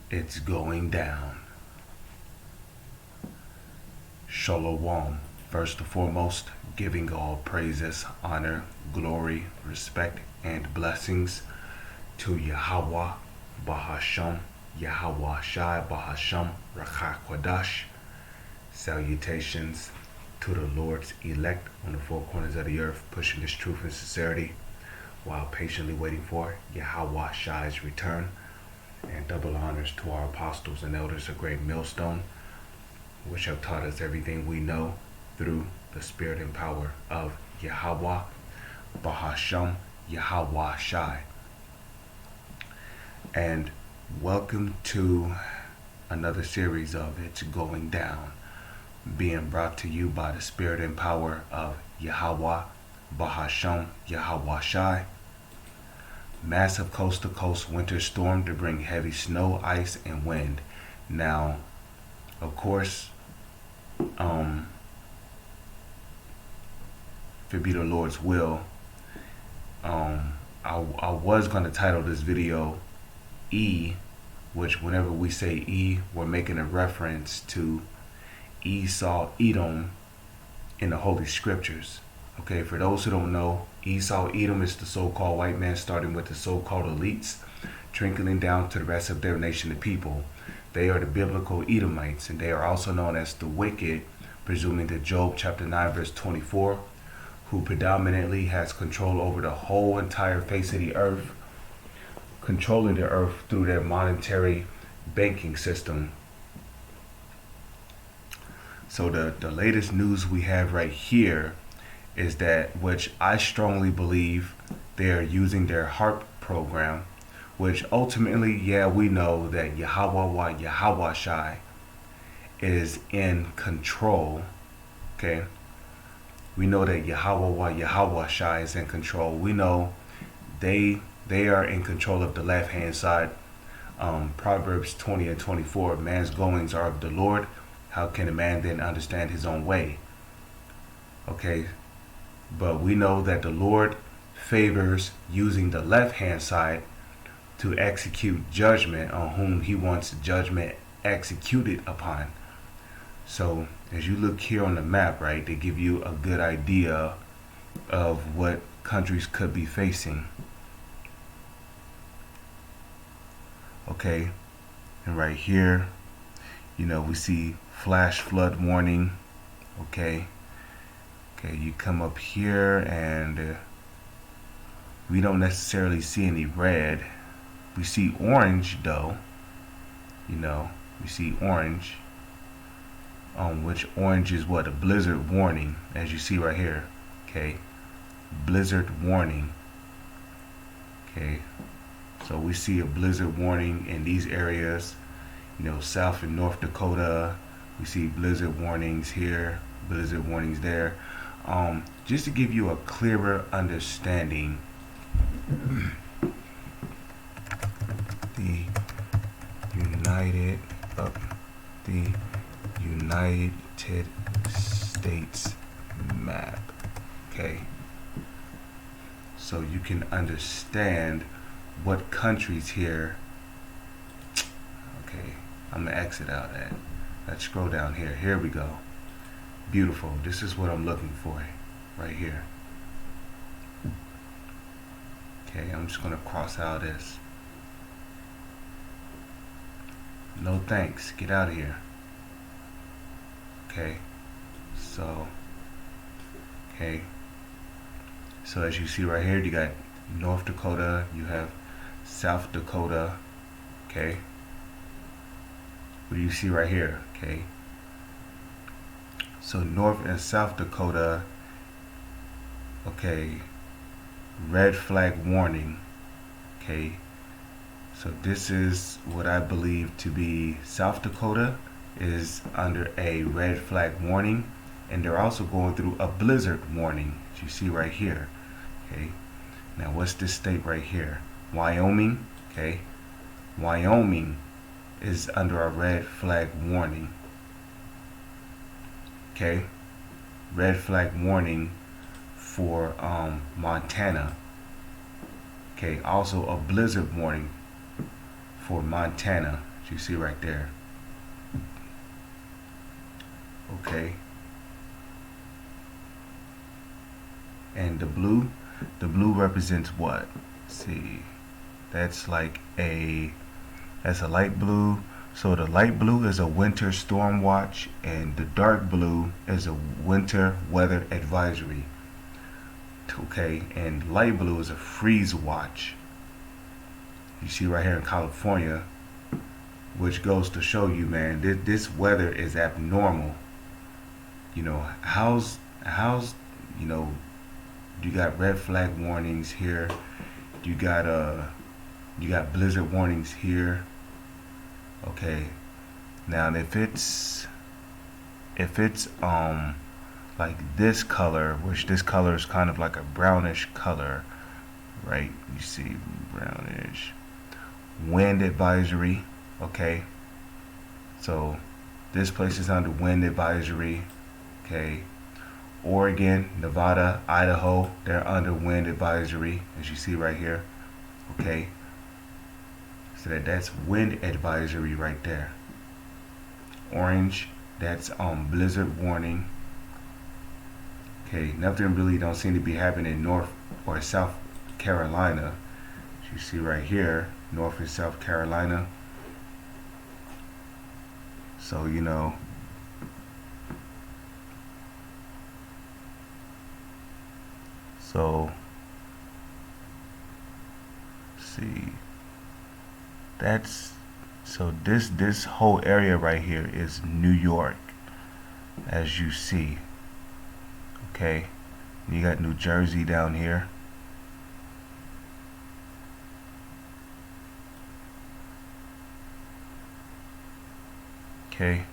It's going down. Shalom. First and foremost, giving all praises, honor, glory, respect, and blessings to Yahweh, Bahasham, Yahweh Shai, Bahasham, Rakha Kwadash. Salutations to the Lord's elect on the four corners of the earth, pushing this truth and sincerity while patiently waiting for Yahweh Shai's return. And double honors to our apostles and elders of Great Millstone, which have taught us everything we know through the spirit and power of Yahweh, Bahasham, Yahweh Shai. And welcome to another series of It's Going Down, being brought to you by the spirit and power of Yahweh, Bahasham, Yahweh Shai. Massive coast-to-coast winter storm to bring heavy snow, ice, and wind. Now, of course, if it be the Lord's will, I was going to title this video E, which whenever we say E, we're making a reference to Esau, Edom in the Holy Scriptures. Okay, for those who don't know, Esau, Edom is the so-called white man, starting with the so-called elites, trickling down to the rest of their nation of people. They are the biblical Edomites, and they are also known as the wicked, presuming to Job chapter 9, verse 24, who predominantly has control over the whole entire face of the earth, controlling the earth through their monetary banking system. So the latest news we have right here is that, which I strongly believe they are using their HARP program, which ultimately, yeah, we know that Yahweh Shai is in control. Okay, we know that Yahweh Shai is in control. We know they are in control of the left hand side. Proverbs 20 and 24, man's goings are of the Lord. How can a man then understand his own way? Okay, but we know that the Lord favors using the left hand side to execute judgment on whom he wants judgment executed upon. So as you look here on the map, right, they give you a good idea of what countries could be facing. Okay, and right here, we see flash flood warning. Okay, you come up here and we don't necessarily see any red. We see orange though. We see orange. Which orange is what? A blizzard warning, as you see right here. Okay, blizzard warning. Okay, so we see a blizzard warning in these areas. South and North Dakota. We see blizzard warnings here, blizzard warnings there. Just to give you a clearer understanding, the United States map. Okay, so you can understand what countries here. Okay, I'm gonna exit out that. Let's scroll down here. Here we go. Beautiful. This is what I'm looking for right here. Okay, I'm just gonna cross out this. No thanks. Get out of here. Okay. So as you see right here, you got North Dakota, you have South Dakota. Okay. What do you see right here? Okay. So North and South Dakota, okay, red flag warning. Okay, so this is what I believe to be South Dakota is under a red flag warning, and they're also going through a blizzard warning, as you see right here. Okay, now what's this state right here? Wyoming. Okay, Wyoming is under a red flag warning. Okay, red flag warning for Montana. Okay, also a blizzard warning for Montana, You see right there. Okay. And the blue represents what? Let's see. That's like that's a light blue. So the light blue is a winter storm watch, and the dark blue is a winter weather advisory. Okay, and light blue is a freeze watch. You see right here in California, which goes to show you, man, this weather is abnormal. You know, how's you know, you got red flag warnings here. You got you got blizzard warnings here. Okay. Now if it's like this color, which this color is kind of like a brownish color, right? You see brownish. Wind advisory, okay? So this place is under wind advisory, okay? Oregon, Nevada, Idaho, they're under wind advisory, as you see right here, okay? So that's wind advisory right there. Orange, that's blizzard warning. Okay, nothing really don't seem to be happening in North or South Carolina. As you see right here, North and South Carolina. So, you know, so see, that's so this whole area right here is New York, as you see. Okay, you got New Jersey down here. Okay.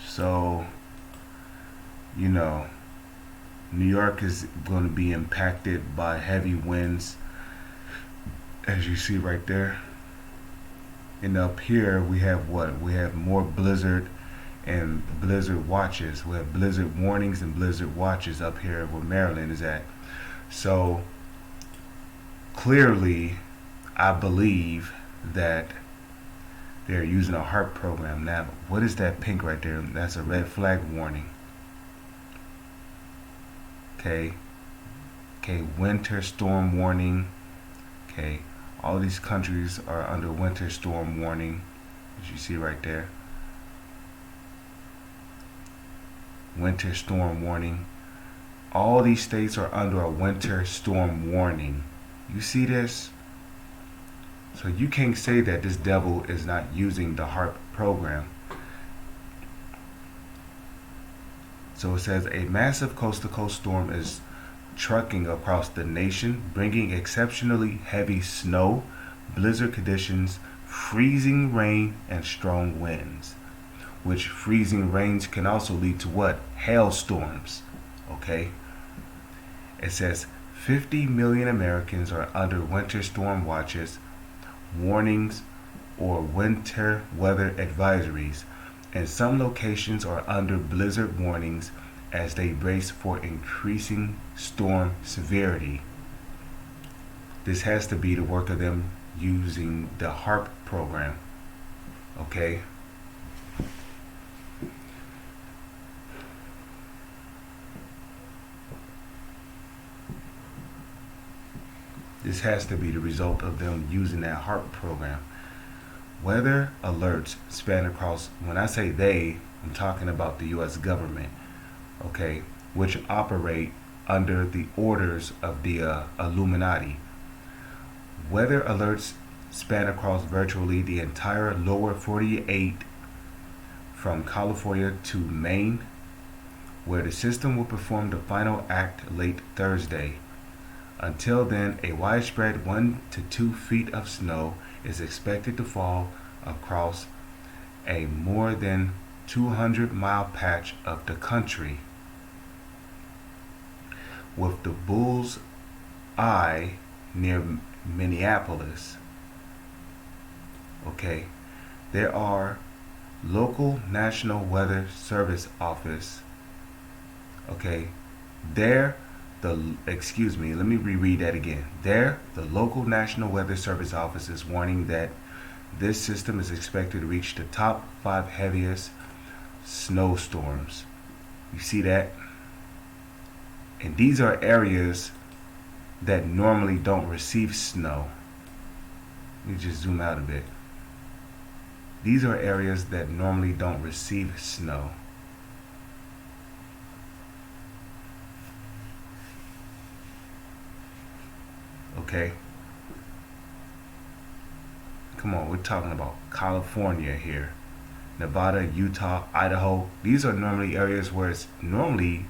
So, you know, New York is going to be impacted by heavy winds, as you see right there. And up here we have what? We have more blizzard and blizzard watches. We have blizzard warnings and blizzard watches up here where Maryland is at. So clearly, I believe that they're using a HARP program. Now, what is that pink right there? That's a red flag warning. Okay. Okay, winter storm warning. Okay, all these countries are under winter storm warning, as you see right there. Winter storm warning. All these states are under a winter storm warning. You see this? So you can't say that this devil is not using the HARP program. So it says a massive coast-to-coast storm is trucking across the nation, bringing exceptionally heavy snow, blizzard conditions, freezing rain, and strong winds. Which freezing rains can also lead to what? Hailstorms. Okay? It says 50 million Americans are under winter storm watches, warnings, or winter weather advisories, and some locations are under blizzard warnings as they brace for increasing storm severity. This has to be the work of them using the HARP program. Okay? This has to be the result of them using that HARP program. Weather alerts span across, when I say they, I'm talking about the U.S. government, okay, which operate under the orders of the Illuminati. Weather alerts span across virtually the entire lower 48 from California to Maine, where the system will perform the final act late Thursday. Until then, a widespread 1 to 2 feet of snow is expected to fall across a more than 200-mile patch of the country, with the bull's eye near Minneapolis. Okay, there are local National Weather Service office. Okay, there excuse me, let me reread that again. There, the local National Weather Service office is warning that this system is expected to reach the top 5 heaviest snowstorms. You see that? And these are areas that normally don't receive snow. Let me just zoom out a bit. These are areas that normally don't receive snow. Okay? Come on, we're talking about California here. Nevada, Utah, Idaho. These are normally areas where it's normally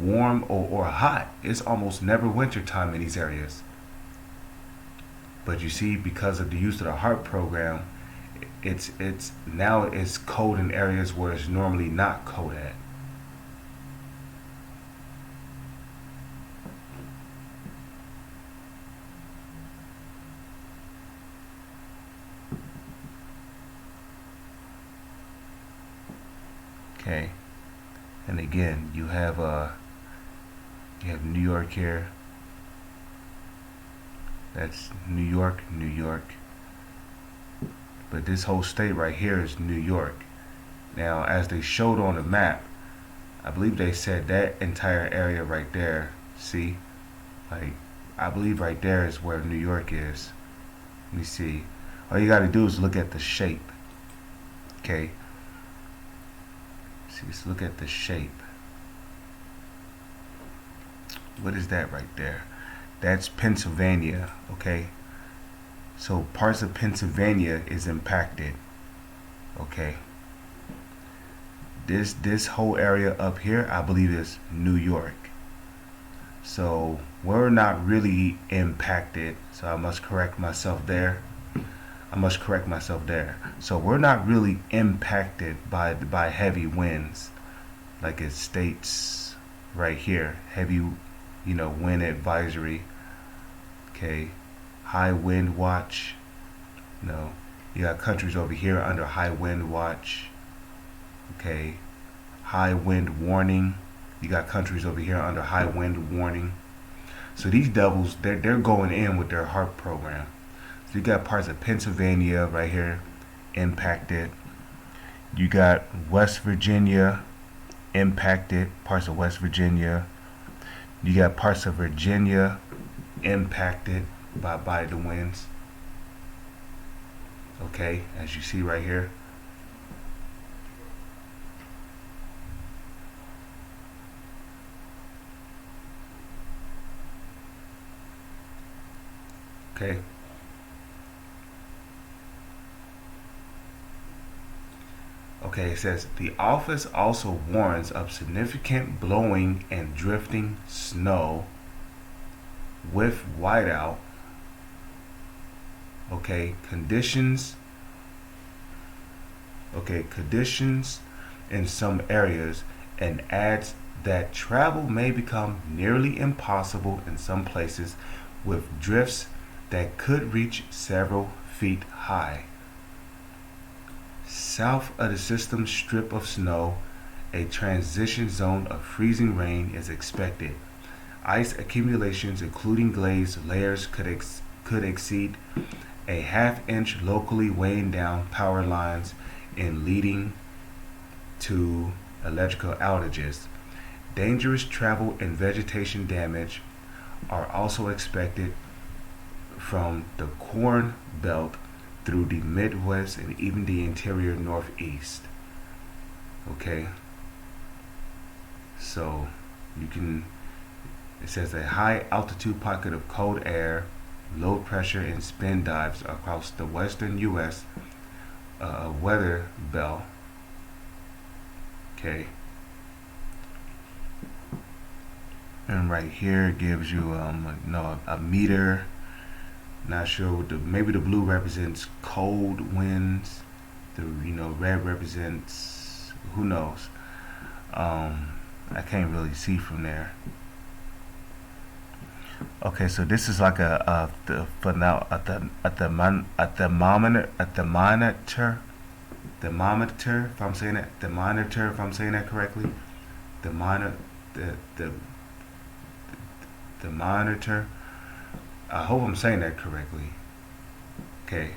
warm or hot. It's almost never winter time in these areas. But you see, because of the use of the HARP program, it's now it's cold in areas where it's normally not cold at. Okay, and again, you have New York here. That's New York, New York. But this whole state right here is New York. Now, as they showed on the map, I believe they said that entire area right there. See, like I believe right there is where New York is. Let me see. All you got to do is look at the shape. Okay. See, let's look at the shape. What is that right there? That's Pennsylvania, okay? So parts of Pennsylvania is impacted, okay? This whole area up here, I believe, is New York. So we're not really impacted, so I must correct myself there. So we're not really impacted by heavy winds, like it states right here. Heavy, wind advisory. Okay, high wind watch. You got countries over here under high wind watch. Okay, high wind warning. You got countries over here under high wind warning. So these devils, they're going in with their HARP program. So you got parts of Pennsylvania right here impacted. You got West Virginia impacted, parts of West Virginia. You got parts of Virginia impacted by the winds. Okay, as you see right here. Okay. Okay, it says the office also warns of significant blowing and drifting snow with whiteout. Conditions in some areas, and adds that travel may become nearly impossible in some places with drifts that could reach several feet high. South of the system strip of snow, a transition zone of freezing rain is expected. Ice accumulations, including glazed layers, could exceed a half-inch, locally weighing down power lines and leading to electrical outages. Dangerous travel and vegetation damage are also expected from the Corn Belt through the Midwest and even the interior Northeast. Okay, so it says a high altitude pocket of cold air, low pressure and spin dives across the western U.S. Weather belt. Okay, and right here it gives you a meter. Not sure what maybe the blue represents cold winds. The red represents, who knows. I can't really see from there. Okay, so this is like a thermometer, if I'm saying that correctly. The the monitor. I hope I'm saying that correctly. Okay.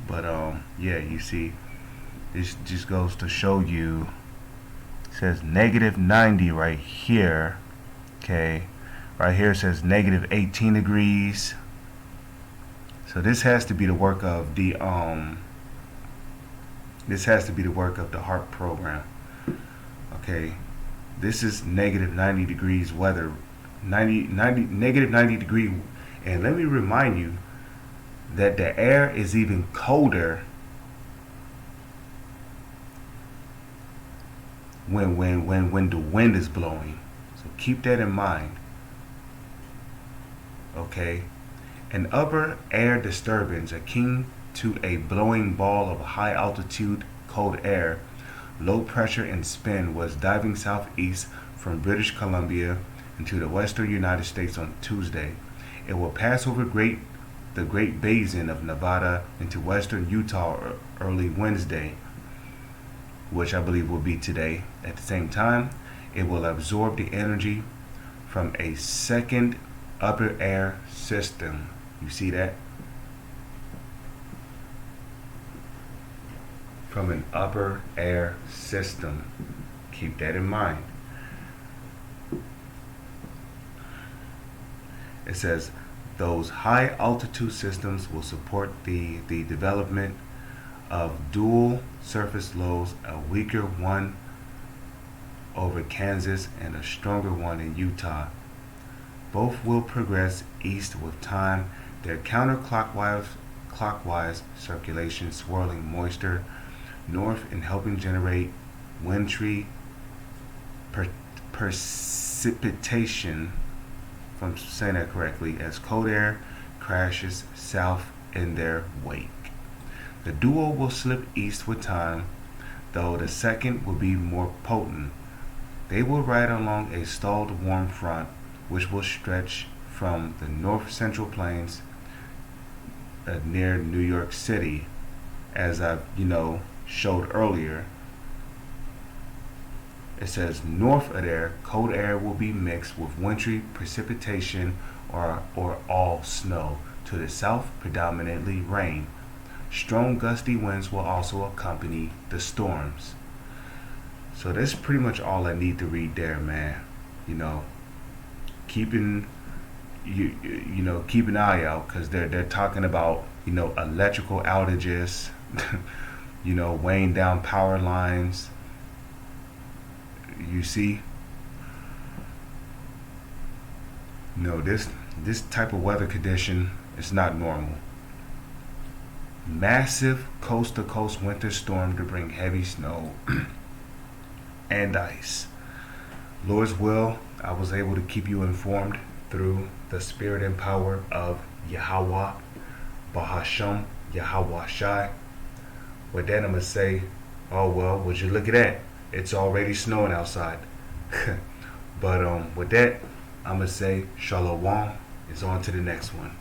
But yeah, you see, this just goes to show you. It says negative 90 right here. Okay, right here it says negative 18 degrees. So this has to be the work of the this has to be the work of the HARP program. Okay, this is negative 90 degrees weather, negative 90 degree, and let me remind you that the air is even colder when the wind is blowing. So keep that in mind. Okay, an upper air disturbance akin to a blowing ball of high altitude cold air, low pressure and spin was diving southeast from British Columbia into the western United States on Tuesday. It will pass over the Great Basin of Nevada into western Utah early Wednesday, which I believe will be today. At the same time, it will absorb the energy from a second upper air system. You see that? From an upper air system. Keep that in mind. It says those high altitude systems will support the development of dual surface lows, a weaker one over Kansas and a stronger one in Utah. Both will progress east with time, their clockwise circulation swirling moisture north and helping generate wintry precipitation, if I'm saying that correctly, as cold air crashes south in their wake. The duo will slip east with time, though the second will be more potent. They will ride along a stalled warm front, which will stretch from the north central plains near New York City, as I've showed earlier. It says north of there, cold air will be mixed with wintry precipitation or all snow. To the south, predominantly rain. Strong gusty winds will also accompany the storms. So that's pretty much all I need to read there, man. Keeping keep an eye out, because they're talking about electrical outages, weighing down power lines. You see, this type of weather condition is not normal. Massive coast to coast winter storm to bring heavy snow and ice. Lord's will, I was able to keep you informed through the spirit and power of Yahweh, Bahasham, Yahweh Shai. With that, I'm going to say, oh well, would you look at that? It's already snowing outside. But with that, I'm going to say, Shalom. It's on to the next one.